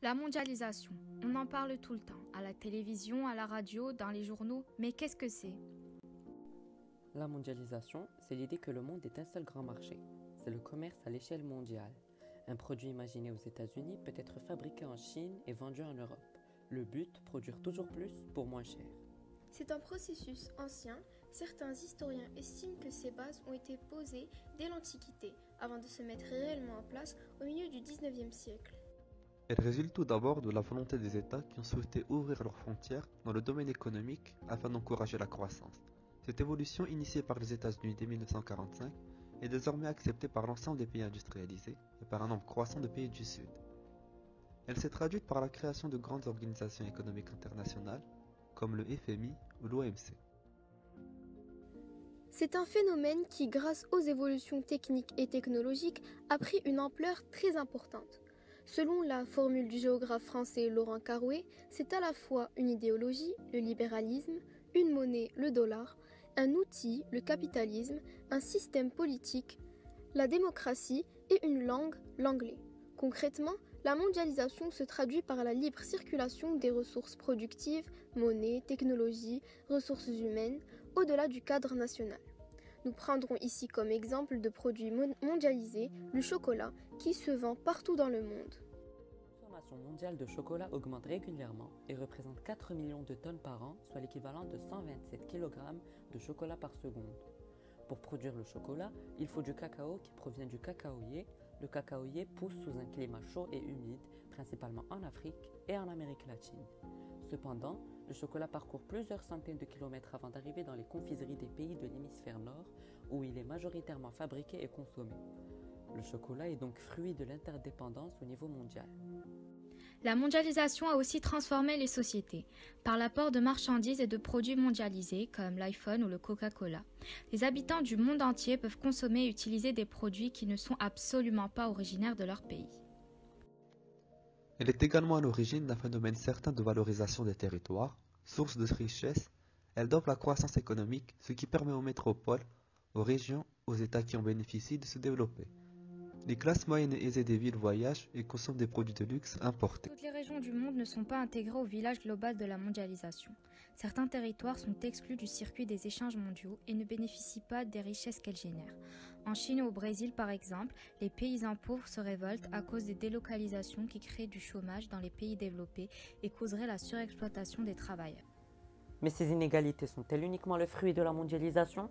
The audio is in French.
La mondialisation, on en parle tout le temps, à la télévision, à la radio, dans les journaux, mais qu'est-ce que c'est? La mondialisation, c'est l'idée que le monde est un seul grand marché. C'est le commerce à l'échelle mondiale. Un produit imaginé aux États-Unis peut être fabriqué en Chine et vendu en Europe. Le but, produire toujours plus pour moins cher. C'est un processus ancien. Certains historiens estiment que ses bases ont été posées dès l'Antiquité, avant de se mettre réellement en place au milieu du XIXe siècle. Elle résulte tout d'abord de la volonté des États qui ont souhaité ouvrir leurs frontières dans le domaine économique afin d'encourager la croissance. Cette évolution initiée par les États-Unis dès 1945 est désormais acceptée par l'ensemble des pays industrialisés et par un nombre croissant de pays du Sud. Elle s'est traduite par la création de grandes organisations économiques internationales comme le FMI ou l'OMC. C'est un phénomène qui, grâce aux évolutions techniques et technologiques, a pris une ampleur très importante. Selon la formule du géographe français Laurent Carouet, c'est à la fois une idéologie, le libéralisme, une monnaie, le dollar, un outil, le capitalisme, un système politique, la démocratie et une langue, l'anglais. Concrètement, la mondialisation se traduit par la libre circulation des ressources productives, monnaie, technologie, ressources humaines, au-delà du cadre national. Nous prendrons ici comme exemple de produits mondialisés le chocolat qui se vend partout dans le monde. La consommation mondiale de chocolat augmente régulièrement et représente 4 millions de tonnes par an, soit l'équivalent de 127 kg de chocolat par seconde. Pour produire le chocolat, il faut du cacao qui provient du cacaoyer. Le cacaoyer pousse sous un climat chaud et humide, principalement en Afrique et en Amérique latine. Cependant, le chocolat parcourt plusieurs centaines de kilomètres avant d'arriver dans les confiseries des pays de l'hémisphère nord, où il est majoritairement fabriqué et consommé. Le chocolat est donc fruit de l'interdépendance au niveau mondial. La mondialisation a aussi transformé les sociétés, par l'apport de marchandises et de produits mondialisés comme l'iPhone ou le Coca-Cola. Les habitants du monde entier peuvent consommer et utiliser des produits qui ne sont absolument pas originaires de leur pays. Elle est également à l'origine d'un phénomène certain de valorisation des territoires, source de richesse. Elle dope la croissance économique, ce qui permet aux métropoles, aux régions, aux États qui en bénéficient de se développer. Les classes moyennes et aisées des villes voyagent et consomment des produits de luxe importés. Toutes les régions du monde ne sont pas intégrées au village global de la mondialisation. Certains territoires sont exclus du circuit des échanges mondiaux et ne bénéficient pas des richesses qu'elles génèrent. En Chine et au Brésil, par exemple, les paysans pauvres se révoltent à cause des délocalisations qui créent du chômage dans les pays développés et causeraient la surexploitation des travailleurs. Mais ces inégalités sont-elles uniquement le fruit de la mondialisation ?